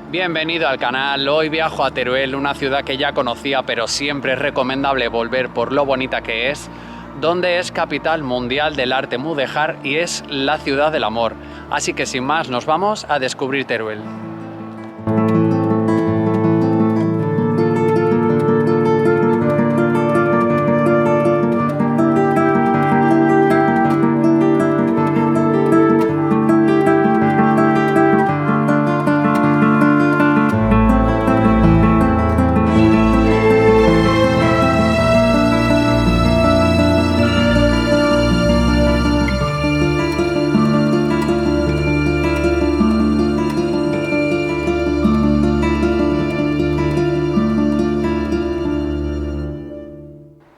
Bienvenido al canal. Hoy viajo a Teruel, una ciudad que ya conocía, pero siempre es recomendable volver por lo bonita que es, donde es capital mundial del arte mudéjar y es la ciudad del amor. Así que sin más, nos vamos a descubrir Teruel.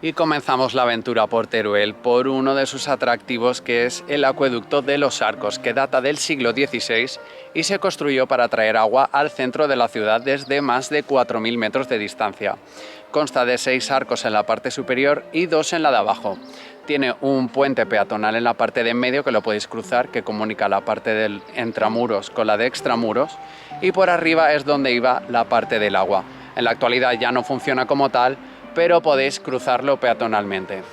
Y comenzamos la aventura por Teruel, por uno de sus atractivos, que es el acueducto de los Arcos, que data del siglo XVI y se construyó para traer agua al centro de la ciudad desde más de 4.000 metros de distancia. Consta de 6 arcos en la parte superior y 2 en la de abajo. Tiene un puente peatonal en la parte de en medio que lo podéis cruzar, que comunica la parte del intramuros con la de extramuros, y por arriba es donde iba la parte del agua. En la actualidad ya no funciona como tal, pero podéis cruzarlo peatonalmente.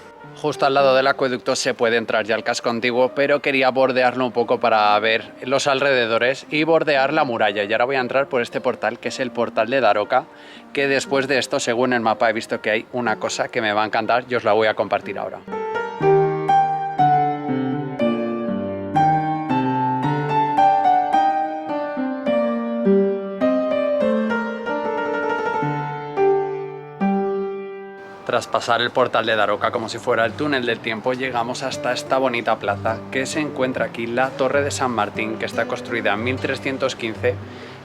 Justo al lado del acueducto se puede entrar ya al casco antiguo, pero quería bordearlo un poco para ver los alrededores y bordear la muralla. Y ahora voy a entrar por este portal, que es el portal de Daroca, que después de esto, según el mapa, he visto que hay una cosa que me va a encantar y os la voy a compartir ahora. Tras pasar el portal de Daroca como si fuera el túnel del tiempo, llegamos hasta esta bonita plaza, que se encuentra aquí la Torre de San Martín, que está construida en 1315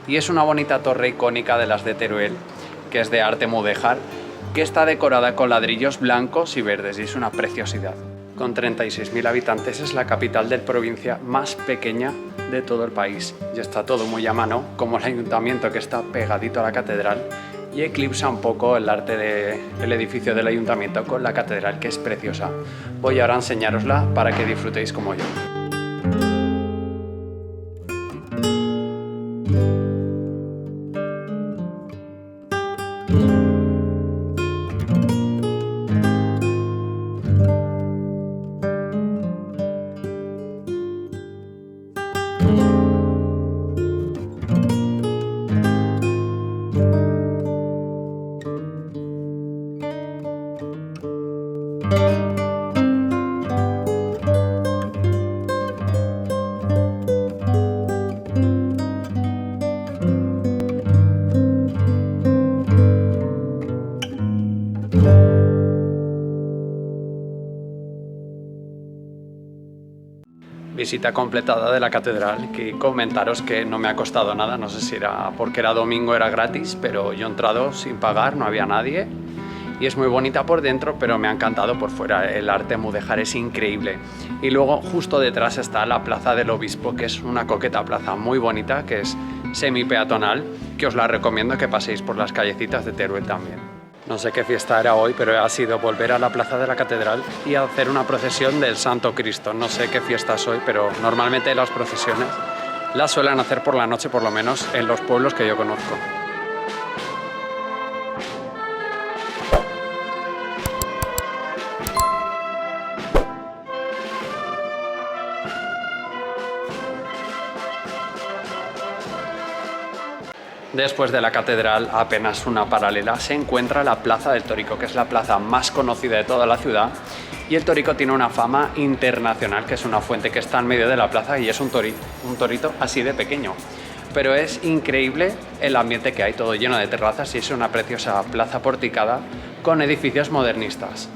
y es una bonita torre icónica de las de Teruel, que es de arte mudéjar, que está decorada con ladrillos blancos y verdes y es una preciosidad. Con 36.000 habitantes es la capital de provincia más pequeña de todo el país y está todo muy a mano, como el ayuntamiento, que está pegadito a la catedral, y eclipsa un poco el arte del edificio del ayuntamiento con la catedral, que es preciosa. Voy ahora a enseñárosla para que disfrutéis como yo. Visita completada de la catedral, que comentaros que no me ha costado nada, no sé si era porque era domingo, era gratis, pero yo he entrado sin pagar, no había nadie y es muy bonita por dentro, pero me ha encantado por fuera. El arte mudéjar es increíble. Y luego justo detrás está la Plaza del Obispo, que es una coqueta plaza muy bonita, que es semi peatonal, que os la recomiendo que paséis por las callecitas de Teruel también. No sé qué fiesta era hoy, pero ha sido volver a la plaza de la catedral y hacer una procesión del Santo Cristo. No sé qué fiesta es hoy, pero normalmente las procesiones las suelen hacer por la noche, por lo menos en los pueblos que yo conozco. Después de la catedral, apenas una paralela, se encuentra la Plaza del Tórico, que es la plaza más conocida de toda la ciudad. Y el Tórico tiene una fama internacional, que es una fuente que está en medio de la plaza y es un torito así de pequeño. Pero es increíble el ambiente que hay, todo lleno de terrazas y es una preciosa plaza porticada con edificios modernistas.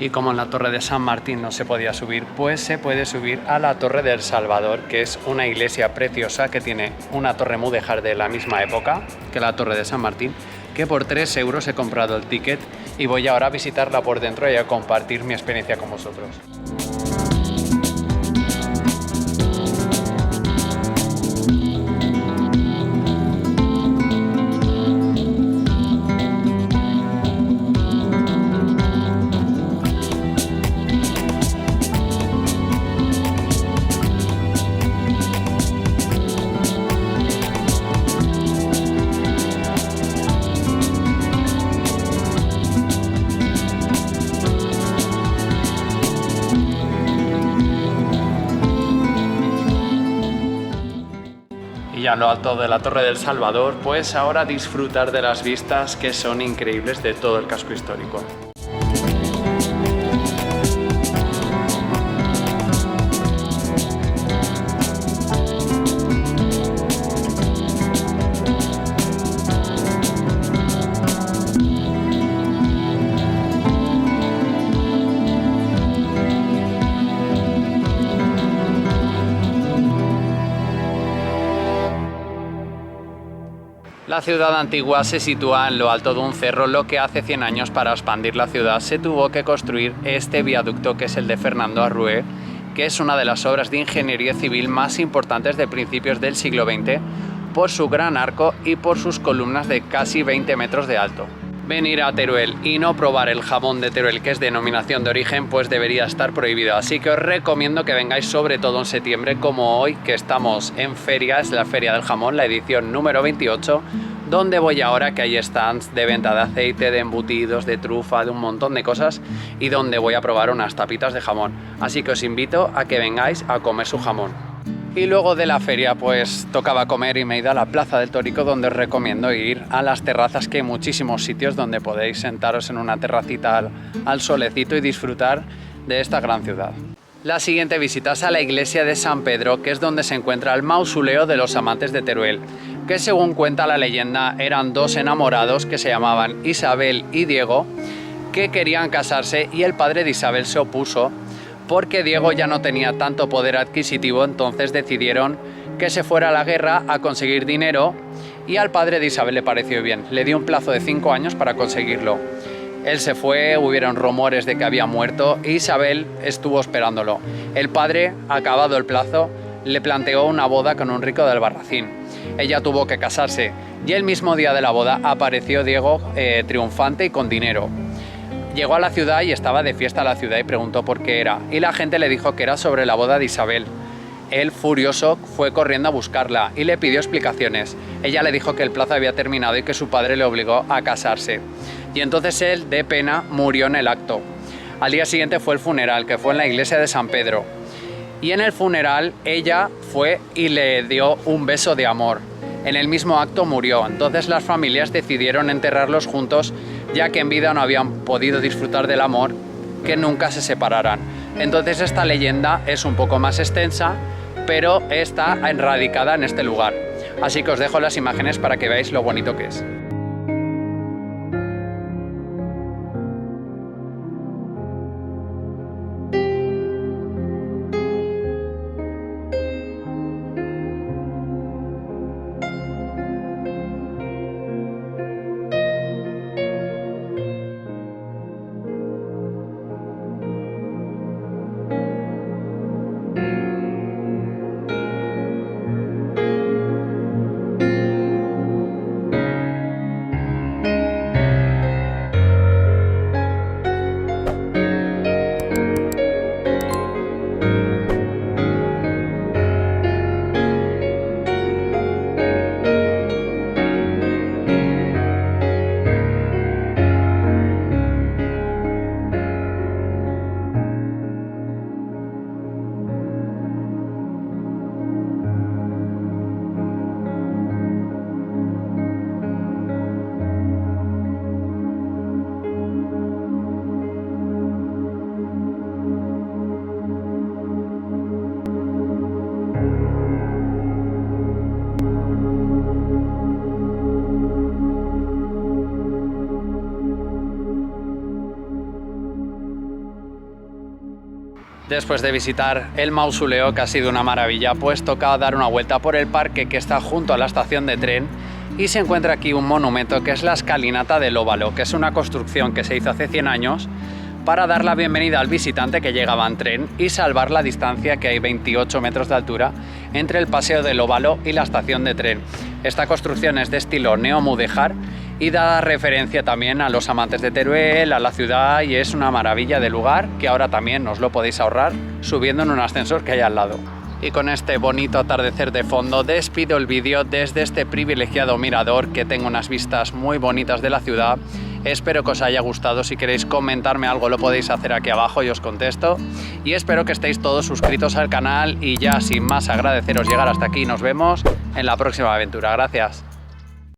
Y como en la Torre de San Martín no se podía subir, pues se puede subir a la Torre del Salvador, que es una iglesia preciosa que tiene una torre mudéjar de la misma época que la Torre de San Martín, que por 3 euros he comprado el ticket y voy ahora a visitarla por dentro y a compartir mi experiencia con vosotros. en lo alto de la Torre del Salvador, pues ahora disfrutar de las vistas que son increíbles de todo el casco histórico. La ciudad antigua se sitúa en lo alto de un cerro, lo que hace 100 años para expandir la ciudad se tuvo que construir este viaducto, que es el de Fernando Arrue, que es una de las obras de ingeniería civil más importantes de principios del siglo XX por su gran arco y por sus columnas de casi 20 metros de alto. Venir a Teruel y no probar el jamón de Teruel, que es denominación de origen, pues debería estar prohibido. Así que os recomiendo que vengáis sobre todo en septiembre, como hoy, que estamos en feria, es la Feria del Jamón, la edición número 28, donde voy ahora, que hay stands de venta de aceite, de embutidos, de trufa, de un montón de cosas, y donde voy a probar unas tapitas de jamón. Así que os invito a que vengáis a comer su jamón. Y luego de la feria pues tocaba comer y me he ido a la Plaza del Tórico, donde os recomiendo ir a las terrazas, que hay muchísimos sitios donde podéis sentaros en una terracita al solecito y disfrutar de esta gran ciudad. La siguiente visita es a la iglesia de San Pedro, que es donde se encuentra el mausoleo de los amantes de Teruel, que según cuenta la leyenda eran dos enamorados que se llamaban Isabel y Diego, que querían casarse, y el padre de Isabel se opuso porque Diego ya no tenía tanto poder adquisitivo. Entonces decidieron que se fuera a la guerra a conseguir dinero, y al padre de Isabel le pareció bien. Le dio un plazo de 5 años para conseguirlo. Él se fue, hubieron rumores de que había muerto e Isabel estuvo esperándolo. El padre, acabado el plazo, le planteó una boda con un rico de Albarracín. Ella tuvo que casarse, y el mismo día de la boda apareció Diego triunfante y con dinero. Llegó a la ciudad y estaba de fiesta la ciudad, y preguntó por qué era, y la gente le dijo que era sobre la boda de Isabel. Él, furioso, fue corriendo a buscarla y le pidió explicaciones. Ella le dijo que el plazo había terminado y que su padre le obligó a casarse. Y entonces él, de pena, murió en el acto. Al día siguiente fue el funeral, que fue en la iglesia de San Pedro. Y en el funeral ella fue y le dio un beso de amor. En el mismo acto murió. Entonces las familias decidieron enterrarlos juntos, ya que en vida no habían podido disfrutar del amor, que nunca se separaran. Entonces esta leyenda es un poco más extensa, pero está radicada en este lugar. Así que os dejo las imágenes para que veáis lo bonito que es. Después de visitar el mausoleo, que ha sido una maravilla, pues toca dar una vuelta por el parque que está junto a la estación de tren, y se encuentra aquí un monumento que es la escalinata del óvalo, que es una construcción que se hizo hace 100 años para dar la bienvenida al visitante que llegaba en tren y salvar la distancia, que hay 28 metros de altura, entre el paseo del óvalo y la estación de tren. Esta construcción es de estilo neomudéjar y da referencia también a los amantes de Teruel, a la ciudad, y es una maravilla de lugar que ahora también os lo podéis ahorrar subiendo en un ascensor que hay al lado. Y con este bonito atardecer de fondo despido el vídeo desde este privilegiado mirador, que tengo unas vistas muy bonitas de la ciudad Espero que os haya gustado. Si queréis comentarme algo lo podéis hacer aquí abajo y os contesto. Y espero que estéis todos suscritos al canal y ya sin más agradeceros llegar hasta aquí. Nos vemos en la próxima aventura. Gracias.